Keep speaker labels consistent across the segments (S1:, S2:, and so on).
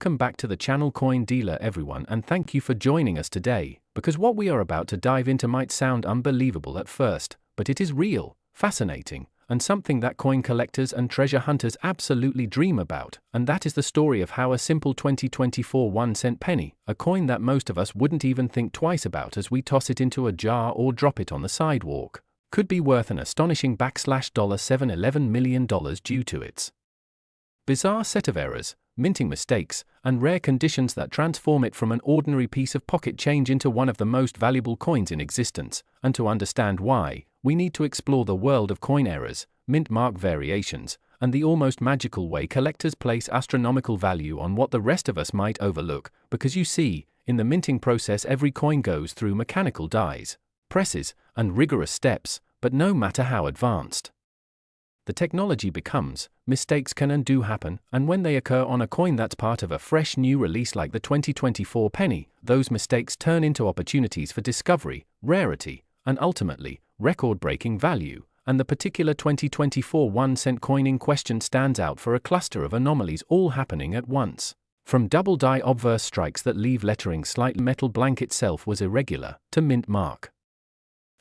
S1: Welcome back to the channel Coin Dealer everyone, and thank you for joining us today, because what we are about to dive into might sound unbelievable at first, but it is real, fascinating, and something that coin collectors and treasure hunters absolutely dream about, and that is the story of how a simple 2024 1-cent penny, a coin that most of us wouldn't even think twice about as we toss it into a jar or drop it on the sidewalk, could be worth an astonishing $711 million due to its bizarre set of errors, minting mistakes, and rare conditions that transform it from an ordinary piece of pocket change into one of the most valuable coins in existence. And to understand why, we need to explore the world of coin errors, mint mark variations, and the almost magical way collectors place astronomical value on what the rest of us might overlook, because you see, in the minting process every coin goes through mechanical dies, presses, and rigorous steps, but no matter how advanced the technology becomes, mistakes can and do happen, and when they occur on a coin that's part of a fresh new release like the 2024 penny, those mistakes turn into opportunities for discovery, rarity, and ultimately, record-breaking value, and the particular 2024 1-cent coin in question stands out for a cluster of anomalies all happening at once. From double die obverse strikes that leave lettering slightly metal blank itself was irregular, to mint mark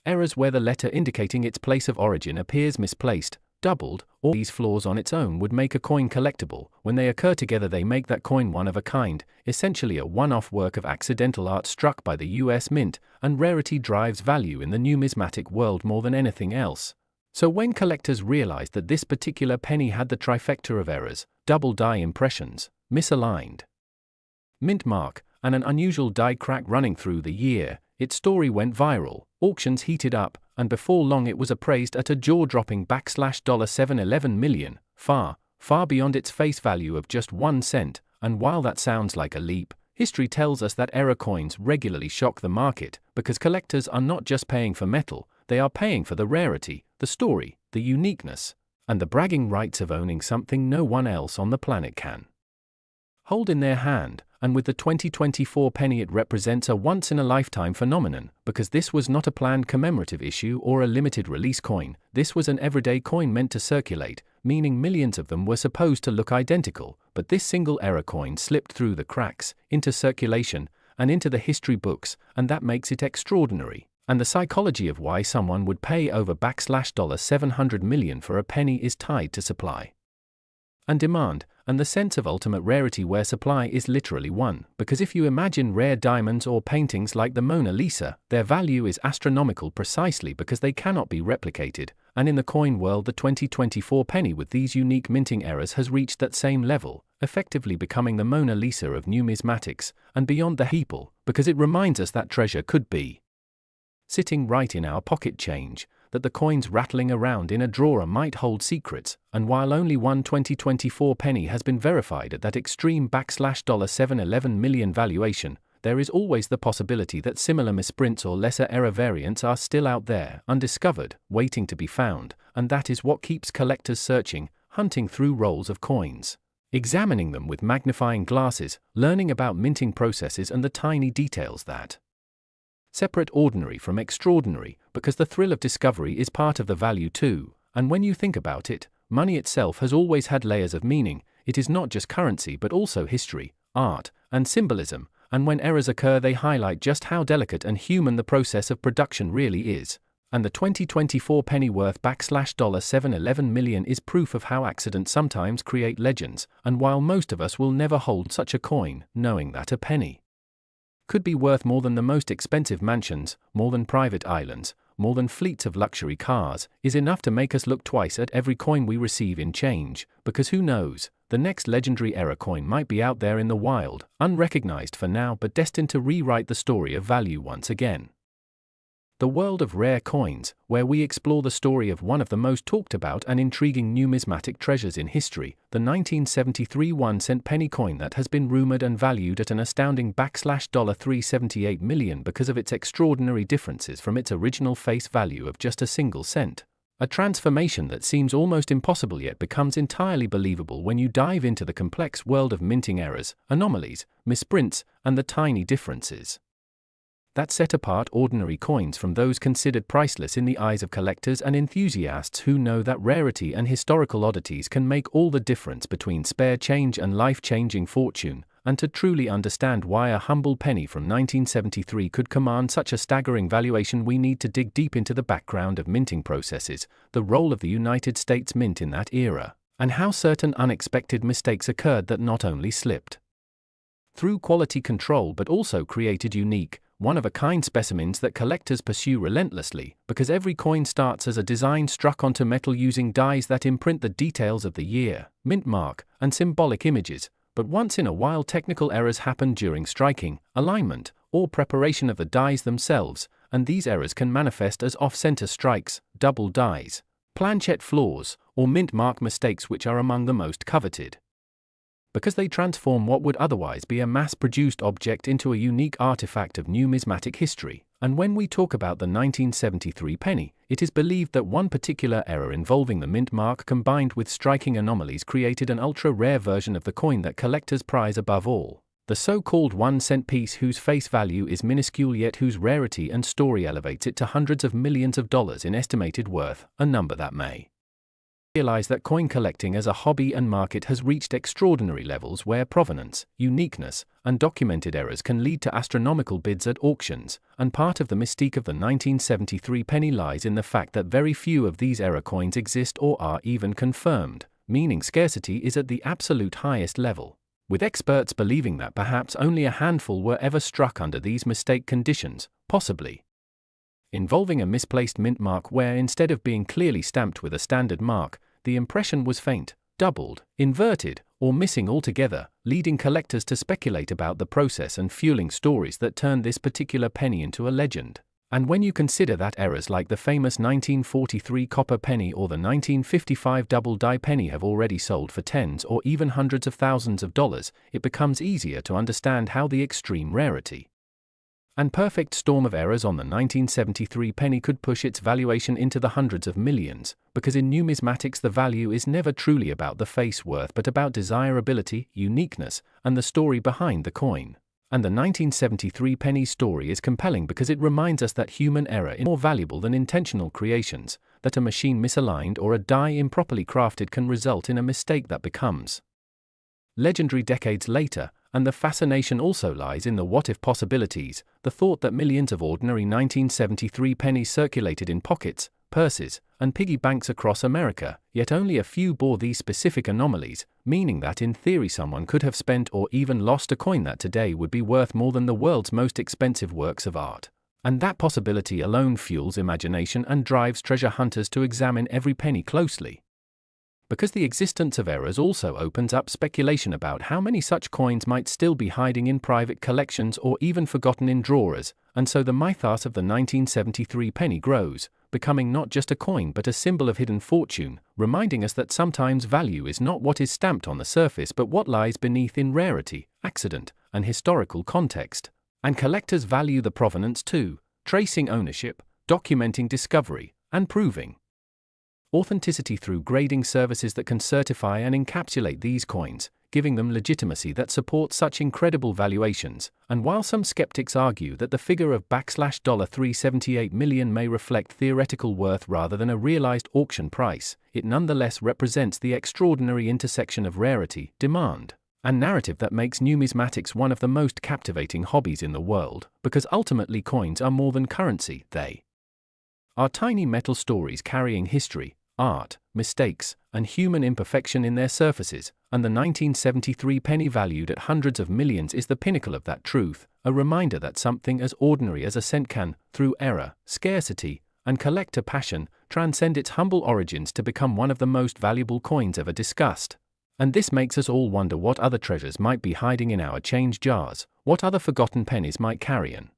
S1: errors where the letter indicating its place of origin appears misplaced, doubled, or these flaws on its own would make a coin collectible. When they occur together they make that coin one of a kind, essentially a one-off work of accidental art struck by the US Mint, and rarity drives value in the numismatic world more than anything else. So when collectors realized that this particular penny had the trifecta of errors, double die impressions, misaligned mint mark, and an unusual die crack running through the year, its story went viral, auctions heated up, and before long it was appraised at a jaw-dropping $711 million, far, far beyond its face value of just 1 cent, and while that sounds like a leap, history tells us that error coins regularly shock the market, because collectors are not just paying for metal, they are paying for the rarity, the story, the uniqueness, and the bragging rights of owning something no one else on the planet can hold in their hand. And with the 2024 penny it represents a once-in-a-lifetime phenomenon, because this was not a planned commemorative issue or a limited release coin, this was an everyday coin meant to circulate, meaning millions of them were supposed to look identical, but this single error coin slipped through the cracks, into circulation, and into the history books, and that makes it extraordinary. And the psychology of why someone would pay over $700 million for a penny is tied to supply and demand, and the sense of ultimate rarity where supply is literally one, because if you imagine rare diamonds or paintings like the Mona Lisa, their value is astronomical precisely because they cannot be replicated, and in the coin world the 2024 penny with these unique minting errors has reached that same level, effectively becoming the Mona Lisa of numismatics, and beyond the heeple, because it reminds us that treasure could be sitting right in our pocket change, that the coins rattling around in a drawer might hold secrets, and while only one 2024 penny has been verified at that extreme $711 million valuation, there is always the possibility that similar misprints or lesser error variants are still out there, undiscovered, waiting to be found, and that is what keeps collectors searching, hunting through rolls of coins, examining them with magnifying glasses, learning about minting processes and the tiny details that separate ordinary from extraordinary, because the thrill of discovery is part of the value too, and when you think about it, money itself has always had layers of meaning. It is not just currency but also history, art, and symbolism, and when errors occur they highlight just how delicate and human the process of production really is. And the 2024 penny worth $711 million is proof of how accidents sometimes create legends, and while most of us will never hold such a coin, knowing that a penny could be worth more than the most expensive mansions, more than private islands, more than fleets of luxury cars, is enough to make us look twice at every coin we receive in change, because who knows, the next legendary error coin might be out there in the wild, unrecognized for now but destined to rewrite the story of value once again. The world of rare coins, where we explore the story of one of the most talked about and intriguing numismatic treasures in history, the 1973 1-cent penny coin that has been rumored and valued at an astounding $378 million because of its extraordinary differences from its original face value of just a single cent. A transformation that seems almost impossible yet becomes entirely believable when you dive into the complex world of minting errors, anomalies, misprints, and the tiny differences that set apart ordinary coins from those considered priceless in the eyes of collectors and enthusiasts who know that rarity and historical oddities can make all the difference between spare change and life-changing fortune. and to truly understand why a humble penny from 1973 could command such a staggering valuation, we need to dig deep into the background of minting processes, the role of the United States Mint in that era, and how certain unexpected mistakes occurred that not only slipped through quality control but also created unique, one-of-a-kind specimens that collectors pursue relentlessly, because every coin starts as a design struck onto metal using dies that imprint the details of the year, mint mark, and symbolic images, but once in a while technical errors happen during striking, alignment, or preparation of the dies themselves, and these errors can manifest as off-center strikes, double dies, planchette flaws, or mint mark mistakes, which are among the most coveted, because they transform what would otherwise be a mass-produced object into a unique artifact of numismatic history. And when we talk about the 1973 penny, it is believed that one particular error involving the mint mark combined with striking anomalies created an ultra-rare version of the coin that collectors prize above all, the so-called 1-cent piece whose face value is minuscule yet whose rarity and story elevates it to hundreds of millions of dollars in estimated worth, a number that may realize that coin collecting as a hobby and market has reached extraordinary levels where provenance, uniqueness, and documented errors can lead to astronomical bids at auctions, and part of the mystique of the 1973 penny lies in the fact that very few of these error coins exist or are even confirmed, meaning scarcity is at the absolute highest level, with experts believing that perhaps only a handful were ever struck under these mistake conditions, possibly involving a misplaced mint mark where instead of being clearly stamped with a standard mark, the impression was faint, doubled, inverted, or missing altogether, leading collectors to speculate about the process and fueling stories that turned this particular penny into a legend. And when you consider that errors like the famous 1943 copper penny or the 1955 double die penny have already sold for tens or even hundreds of thousands of dollars, it becomes easier to understand how the extreme rarity and perfect storm of errors on the 1973 penny could push its valuation into the hundreds of millions, because in numismatics the value is never truly about the face worth but about desirability, uniqueness, and the story behind the coin. And the 1973 penny story is compelling because it reminds us that human error is more valuable than intentional creations, that a machine misaligned or a die improperly crafted can result in a mistake that becomes legendary decades later. And the fascination also lies in the what-if possibilities, the thought that millions of ordinary 1973 pennies circulated in pockets, purses, and piggy banks across America, yet only a few bore these specific anomalies, meaning that in theory someone could have spent or even lost a coin that today would be worth more than the world's most expensive works of art. And that possibility alone fuels imagination and drives treasure hunters to examine every penny closely. Because the existence of errors also opens up speculation about how many such coins might still be hiding in private collections or even forgotten in drawers, and so the mythos of the 1973 penny grows, becoming not just a coin but a symbol of hidden fortune, reminding us that sometimes value is not what is stamped on the surface but what lies beneath in rarity, accident, and historical context. And collectors value the provenance too, tracing ownership, documenting discovery, and proving authenticity through grading services that can certify and encapsulate these coins, giving them legitimacy that supports such incredible valuations. And while some skeptics argue that the figure of $378 million may reflect theoretical worth rather than a realized auction price, it nonetheless represents the extraordinary intersection of rarity, demand, and narrative that makes numismatics one of the most captivating hobbies in the world, because ultimately coins are more than currency, they are tiny metal stories carrying history, art, mistakes, and human imperfection in their surfaces, and the 1973 penny valued at hundreds of millions is the pinnacle of that truth, a reminder that something as ordinary as a cent can, through error, scarcity, and collector passion, transcend its humble origins to become one of the most valuable coins ever discussed. And this makes us all wonder what other treasures might be hiding in our change jars, what other forgotten pennies might carry an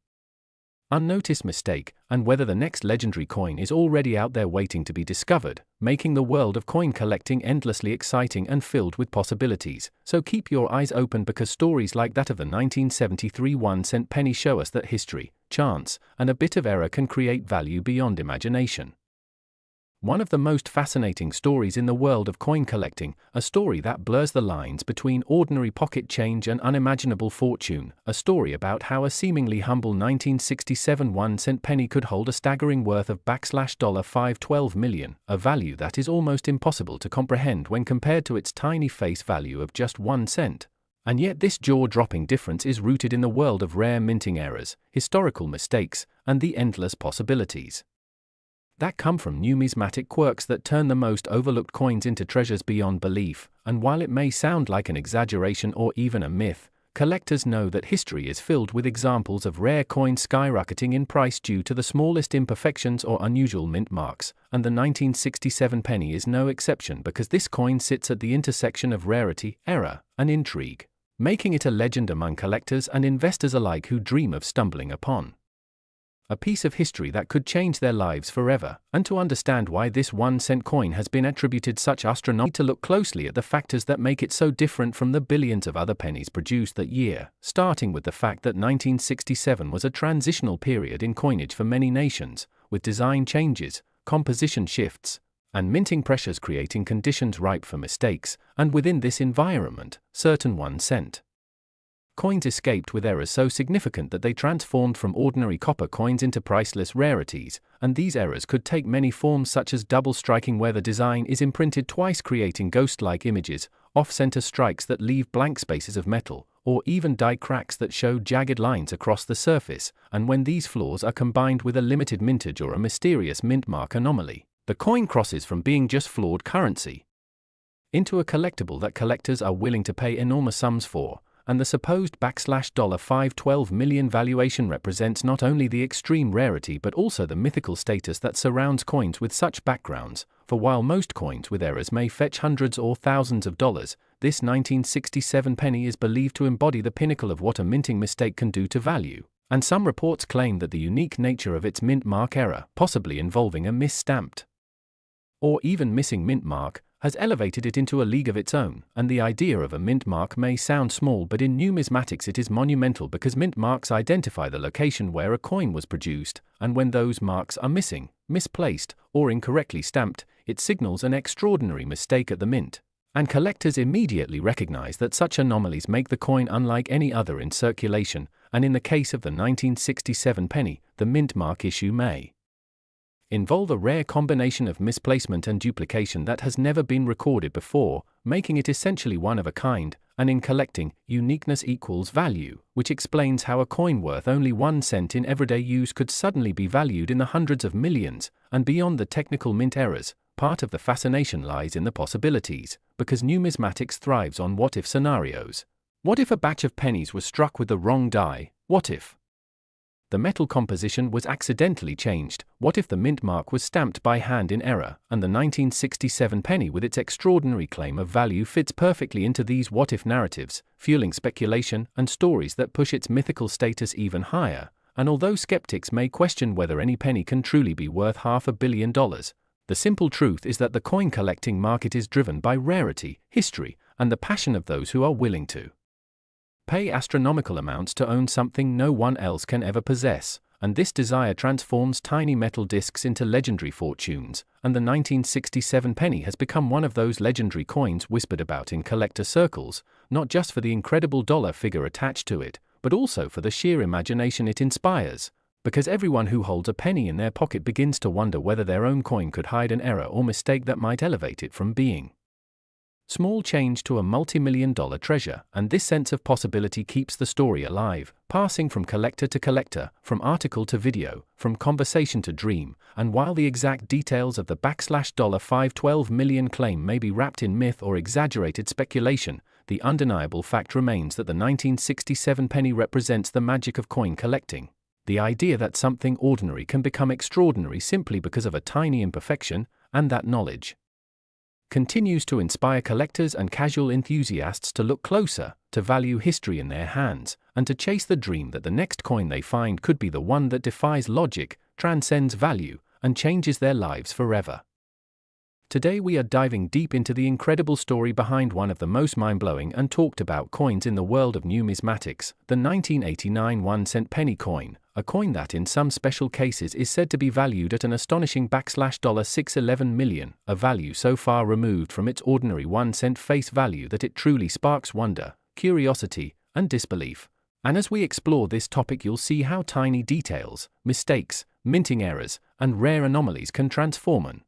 S1: unnoticed mistake, and whether the next legendary coin is already out there waiting to be discovered, making the world of coin collecting endlessly exciting and filled with possibilities. So keep your eyes open, because stories like that of the 1973 1-cent penny show us that history, chance, and a bit of error can create value beyond imagination. One of the most fascinating stories in the world of coin collecting, a story that blurs the lines between ordinary pocket change and unimaginable fortune, a story about how a seemingly humble 1967 1-cent penny could hold a staggering worth of $512 million, a value that is almost impossible to comprehend when compared to its tiny face value of just 1 cent. And yet this jaw-dropping difference is rooted in the world of rare minting errors, historical mistakes, and the endless possibilities that come from numismatic quirks that turn the most overlooked coins into treasures beyond belief. And while it may sound like an exaggeration or even a myth, collectors know that history is filled with examples of rare coins skyrocketing in price due to the smallest imperfections or unusual mint marks, and the 1967 penny is no exception, because this coin sits at the intersection of rarity, error, and intrigue, making it a legend among collectors and investors alike who dream of stumbling upon a piece of history that could change their lives forever. And to understand why this 1-cent coin has been attributed such astronomical, to look closely at the factors that make it so different from the billions of other pennies produced that year, starting with the fact that 1967 was a transitional period in coinage for many nations, with design changes, composition shifts, and minting pressures creating conditions ripe for mistakes. And within this environment, certain 1-cent coins escaped with errors so significant that they transformed from ordinary copper coins into priceless rarities. And these errors could take many forms, such as double striking, where the design is imprinted twice, creating ghost-like images, off-center strikes that leave blank spaces of metal, or even die cracks that show jagged lines across the surface. And when these flaws are combined with a limited mintage or a mysterious mint mark anomaly, the coin crosses from being just flawed currency into a collectible that collectors are willing to pay enormous sums for. And the supposed $512 million valuation represents not only the extreme rarity but also the mythical status that surrounds coins with such backgrounds. For while most coins with errors may fetch hundreds or thousands of dollars, this 1967 penny is believed to embody the pinnacle of what a minting mistake can do to value. And some reports claim that the unique nature of its mint mark error, possibly involving a misstamped or even missing mint mark, has elevated it into a league of its own. And the idea of a mint mark may sound small, but in numismatics it is monumental, because mint marks identify the location where a coin was produced, and when those marks are missing, misplaced, or incorrectly stamped, it signals an extraordinary mistake at the mint. And collectors immediately recognize that such anomalies make the coin unlike any other in circulation, and in the case of the 1967 penny, the mint mark issue may involve a rare combination of misplacement and duplication that has never been recorded before, making it essentially one of a kind. And in collecting, uniqueness equals value, which explains how a coin worth only 1 cent in everyday use could suddenly be valued in the hundreds of millions. And beyond the technical mint errors, part of the fascination lies in the possibilities, because numismatics thrives on what-if scenarios. What if a batch of pennies was struck with the wrong die? What if the metal composition was accidentally changed? What if the mint mark was stamped by hand in error? And the 1967 penny, with its extraordinary claim of value, fits perfectly into these what-if narratives, fueling speculation and stories that push its mythical status even higher. And although skeptics may question whether any penny can truly be worth $500 million, the simple truth is that the coin collecting market is driven by rarity, history, and the passion of those who are willing to pay astronomical amounts to own something no one else can ever possess. And this desire transforms tiny metal discs into legendary fortunes. And the 1967 penny has become one of those legendary coins whispered about in collector circles, not just for the incredible dollar figure attached to it, but also for the sheer imagination it inspires. Because everyone who holds a penny in their pocket begins to wonder whether their own coin could hide an error or mistake that might elevate it from being small change to a multi-million-dollar treasure. And this sense of possibility keeps the story alive, passing from collector to collector, from article to video, from conversation to dream. And while the exact details of the $512 million claim may be wrapped in myth or exaggerated speculation, the undeniable fact remains that the 1967 penny represents the magic of coin collecting. The idea that something ordinary can become extraordinary simply because of a tiny imperfection, and that knowledge continues to inspire collectors and casual enthusiasts to look closer, to value history in their hands, and to chase the dream that the next coin they find could be the one that defies logic, transcends value, and changes their lives forever. Today we are diving deep into the incredible story behind one of the most mind-blowing and talked about coins in the world of numismatics, the 1989 1-cent penny coin, a coin that in some special cases is said to be valued at an astonishing $611 million, a value so far removed from its ordinary 1-cent face value that it truly sparks wonder, curiosity, and disbelief. And as we explore this topic, you'll see how tiny details, mistakes, minting errors, and rare anomalies can transform an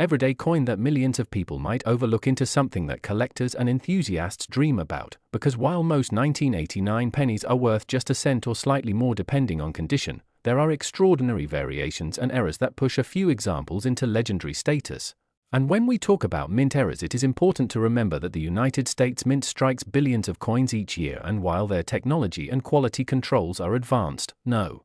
S1: everyday coin that millions of people might overlook into something that collectors and enthusiasts dream about, because while most 1989 pennies are worth just a cent or slightly more depending on condition, there are extraordinary variations and errors that push a few examples into legendary status. And when we talk about mint errors, it is important to remember that the United States Mint strikes billions of coins each year, and while their technology and quality controls are advanced, no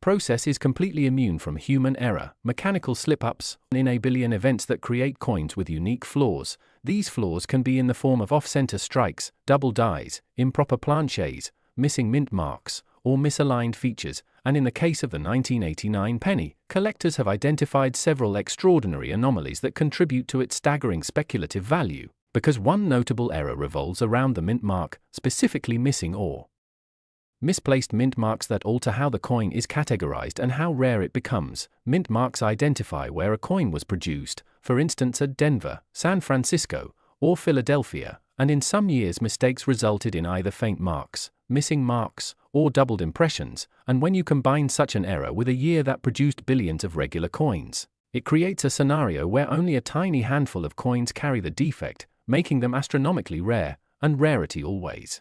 S1: process is completely immune from human error, mechanical slip-ups, and in a billion events that create coins with unique flaws. These flaws can be in the form of off-center strikes, double dies, improper planchets, missing mint marks, or misaligned features, and in the case of the 1989 penny, collectors have identified several extraordinary anomalies that contribute to its staggering speculative value, because one notable error revolves around the mint mark, specifically missing or misplaced mint marks that alter how the coin is categorized and how rare it becomes. Mint marks identify where a coin was produced, for instance at Denver, San Francisco, or Philadelphia, and in some years mistakes resulted in either faint marks, missing marks, or doubled impressions, and when you combine such an error with a year that produced billions of regular coins, it creates a scenario where only a tiny handful of coins carry the defect, making them astronomically rare, and rarity always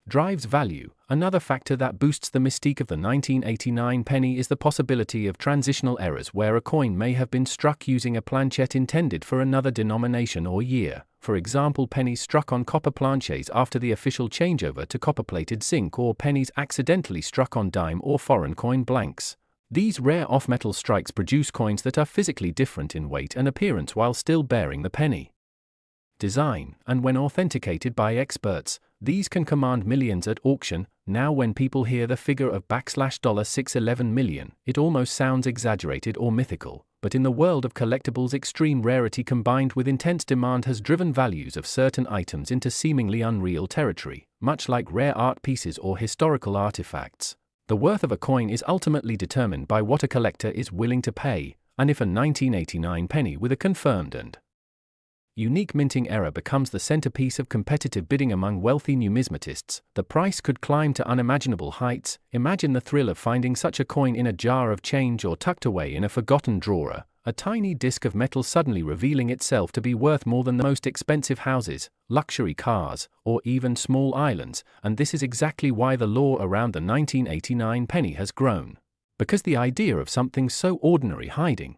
S1: drives value. Another factor that boosts the mystique of the 1989 penny is the possibility of transitional errors where a coin may have been struck using a planchet intended for another denomination or year. For example, pennies struck on copper planchets after the official changeover to copper-plated zinc, or pennies accidentally struck on dime or foreign coin blanks. These rare off-metal strikes produce coins that are physically different in weight and appearance while still bearing the penny design, and when authenticated by experts, these can command millions at auction. Now when people hear the figure of $611 million, it almost sounds exaggerated or mythical, but in the world of collectibles, extreme rarity combined with intense demand has driven values of certain items into seemingly unreal territory. Much like rare art pieces or historical artifacts, the worth of a coin is ultimately determined by what a collector is willing to pay, and if a 1989 penny with a confirmed and unique minting error becomes the centerpiece of competitive bidding among wealthy numismatists, the price could climb to unimaginable heights. Imagine the thrill of finding such a coin in a jar of change or tucked away in a forgotten drawer, a tiny disc of metal suddenly revealing itself to be worth more than the most expensive houses, luxury cars, or even small islands. And this is exactly why the lore around the 1989 penny has grown. Because the idea of something so ordinary hiding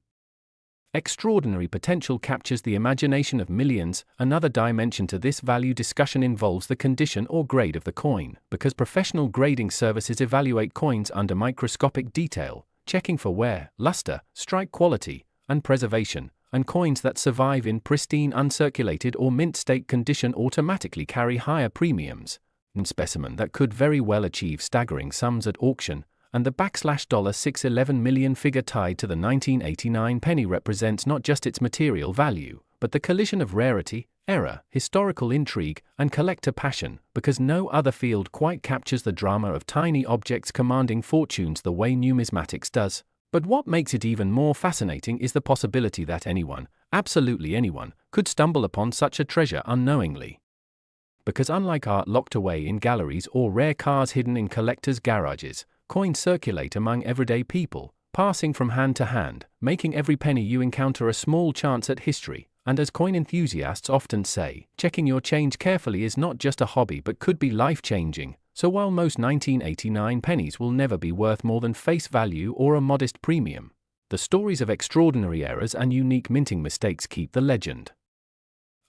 S1: extraordinary potential captures the imagination of millions. Another dimension to this value discussion involves the condition or grade of the coin, because professional grading services evaluate coins under microscopic detail, checking for wear, luster, strike quality, and preservation, and coins that survive in pristine uncirculated or mint state condition automatically carry higher premiums. A specimen that could very well achieve staggering sums at auction, and the $611 million figure tied to the 1989 penny represents not just its material value, but the collision of rarity, error, historical intrigue, and collector passion, because no other field quite captures the drama of tiny objects commanding fortunes the way numismatics does. But what makes it even more fascinating is the possibility that anyone, absolutely anyone, could stumble upon such a treasure unknowingly. Because unlike art locked away in galleries or rare cars hidden in collectors' garages, coins circulate among everyday people, passing from hand to hand, making every penny you encounter a small chance at history. And as coin enthusiasts often say, checking your change carefully is not just a hobby but could be life-changing. So while most 1989 pennies will never be worth more than face value or a modest premium, the stories of extraordinary errors and unique minting mistakes keep the legend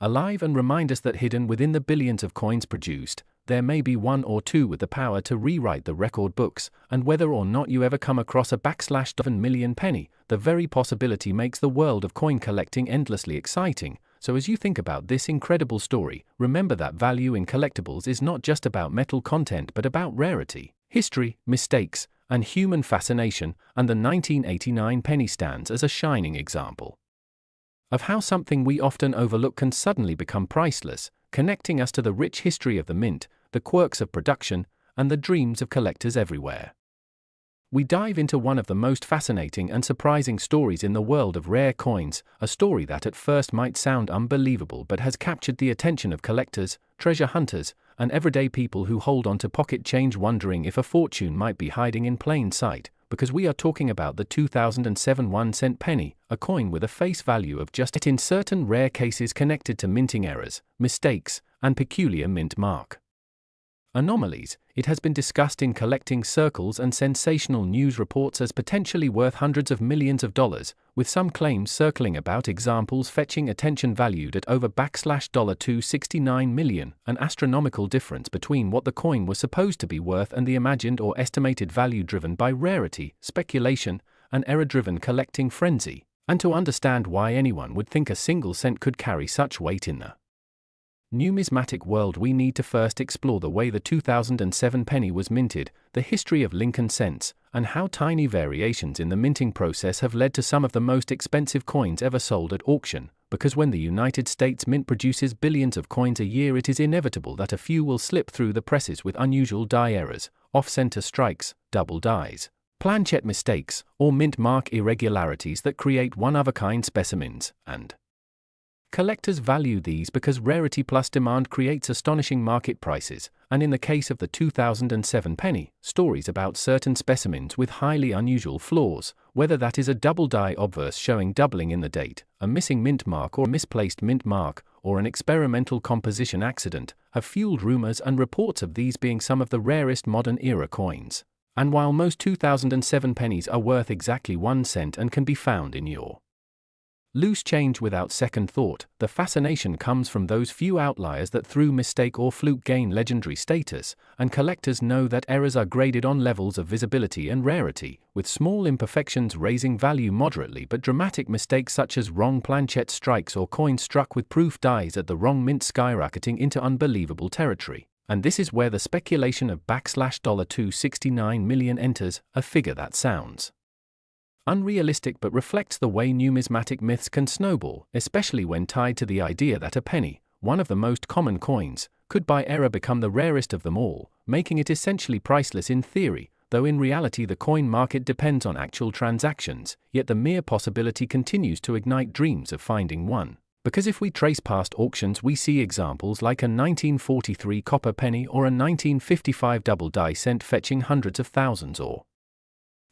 S1: alive and remind us that hidden within the billions of coins produced, there may be one or two with the power to rewrite the record books. And whether or not you ever come across a $7 million penny, the very possibility makes the world of coin collecting endlessly exciting. So as you think about this incredible story, remember that value in collectibles is not just about metal content but about rarity, history, mistakes, and human fascination, and the 1989 penny stands as a shining example of how something we often overlook can suddenly become priceless, connecting us to the rich history of the mint, the quirks of production, and the dreams of collectors everywhere. We dive into one of the most fascinating and surprising stories in the world of rare coins, a story that at first might sound unbelievable but has captured the attention of collectors, treasure hunters, and everyday people who hold on to pocket change wondering if a fortune might be hiding in plain sight. because we are talking about the 2007 1-cent penny, a coin with a face value of just it in certain rare cases connected to minting errors, mistakes, and peculiar mint mark anomalies. It has been discussed in collecting circles and sensational news reports as potentially worth hundreds of millions of dollars, with some claims circling about examples fetching attention valued at over $269 million, an astronomical difference between what the coin was supposed to be worth and the imagined or estimated value driven by rarity, speculation, and error-driven collecting frenzy. And to understand why anyone would think a single cent could carry such weight in the numismatic world, we need to first explore the way the 2007 penny was minted, the history of Lincoln cents, and how tiny variations in the minting process have led to some of the most expensive coins ever sold at auction. Because when the United States Mint produces billions of coins a year, it is inevitable that a few will slip through the presses with unusual die errors, off-center strikes, double dies, planchet mistakes, or mint mark irregularities that create one-of-a-kind specimens, and collectors value these because rarity plus demand creates astonishing market prices, and in the case of the 2007 penny, stories about certain specimens with highly unusual flaws, whether that is a double die obverse showing doubling in the date, a missing mint mark or misplaced mint mark, or an experimental composition accident, have fueled rumors and reports of these being some of the rarest modern-era coins. And while most 2007 pennies are worth exactly 1 cent and can be found in your loose change without second thought, the fascination comes from those few outliers that through mistake or fluke gain legendary status, and collectors know that errors are graded on levels of visibility and rarity, with small imperfections raising value moderately but dramatic mistakes such as wrong planchet strikes or coins struck with proof dies at the wrong mint skyrocketing into unbelievable territory. And this is where the speculation of $269 million enters, a figure that sounds unrealistic but reflects the way numismatic myths can snowball, especially when tied to the idea that a penny, one of the most common coins, could by error become the rarest of them all, making it essentially priceless in theory, though in reality the coin market depends on actual transactions, yet the mere possibility continues to ignite dreams of finding one. Because if we trace past auctions, we see examples like a 1943 copper penny or a 1955 double die cent fetching hundreds of thousands or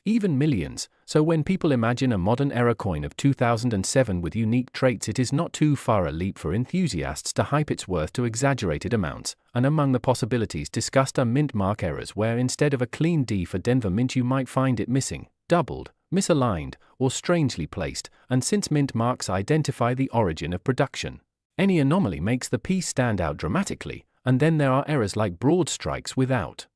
S1: even millions. So when people imagine a modern-era coin of 2007 with unique traits, it is not too far a leap for enthusiasts to hype its worth to exaggerated amounts, and among the possibilities discussed are mint mark errors, where instead of a clean D for Denver Mint you might find it missing, doubled, misaligned, or strangely placed, and since mint marks identify the origin of production, any anomaly makes the piece stand out dramatically. And then there are errors like broad strikes without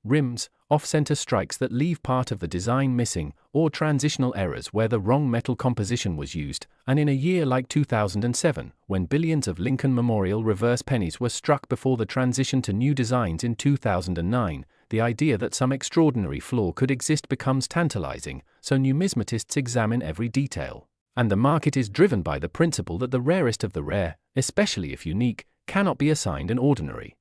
S1: rims, off-center strikes that leave part of the design missing, or transitional errors where the wrong metal composition was used. And in a year like 2007, when billions of Lincoln Memorial reverse pennies were struck before the transition to new designs in 2009, the idea that some extraordinary flaw could exist becomes tantalizing, so numismatists examine every detail. And the market is driven by the principle that the rarest of the rare, especially if unique, cannot be assigned an ordinary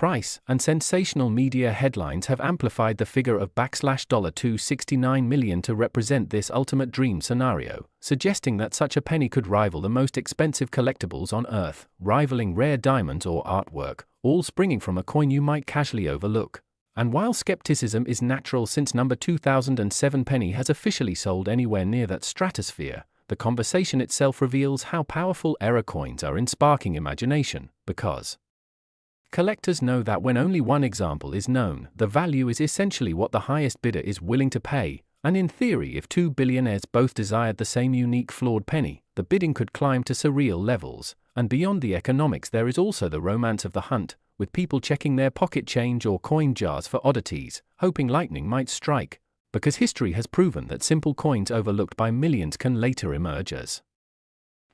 S1: price, and sensational media headlines have amplified the figure of $269 million to represent this ultimate dream scenario, suggesting that such a penny could rival the most expensive collectibles on Earth, rivaling rare diamonds or artwork, all springing from a coin you might casually overlook. And while skepticism is natural since number 2007 penny has officially sold anywhere near that stratosphere, the conversation itself reveals how powerful error coins are in sparking imagination, because collectors know that when only one example is known, the value is essentially what the highest bidder is willing to pay, and in theory if two billionaires both desired the same unique flawed penny, the bidding could climb to surreal levels. And beyond the economics there is also the romance of the hunt, with people checking their pocket change or coin jars for oddities, hoping lightning might strike, because history has proven that simple coins overlooked by millions can later emerge as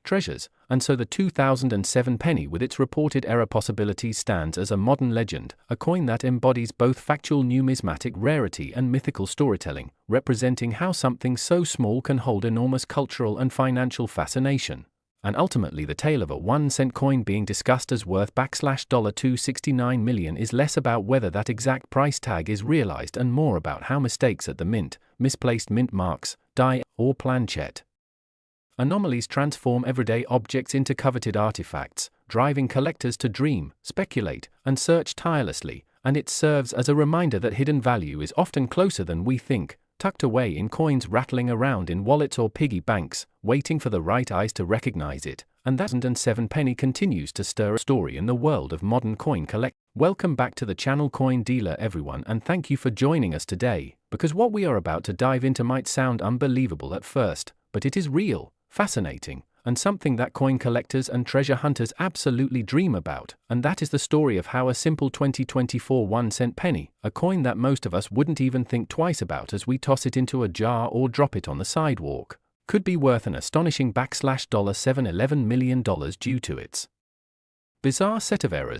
S1: treasures. And so the 2007 penny with its reported error possibilities stands as a modern legend, a coin that embodies both factual numismatic rarity and mythical storytelling, representing how something so small can hold enormous cultural and financial fascination. And ultimately the tale of a 1-cent coin being discussed as worth $269 million is less about whether that exact price tag is realized and more about how mistakes at the mint, misplaced mint marks, die, or planchet anomalies transform everyday objects into coveted artifacts, driving collectors to dream, speculate, and search tirelessly. and it serves as a reminder that hidden value is often closer than we think, tucked away in coins rattling around in wallets or piggy banks, waiting for the right eyes to recognize it. And that 107 penny continues to stir a story in the world of modern coin collecting. Welcome back to the channel Coin Dealer everyone, and thank you for joining us today, because what we are about to dive into might sound unbelievable at first, but it is real, fascinating, and something that coin collectors and treasure hunters absolutely dream about, and that is the story of how a simple 2024 1-cent penny, a coin that most of us wouldn't even think twice about as we toss it into a jar or drop it on the sidewalk, could be worth an astonishing $711 million due to its bizarre set of errors.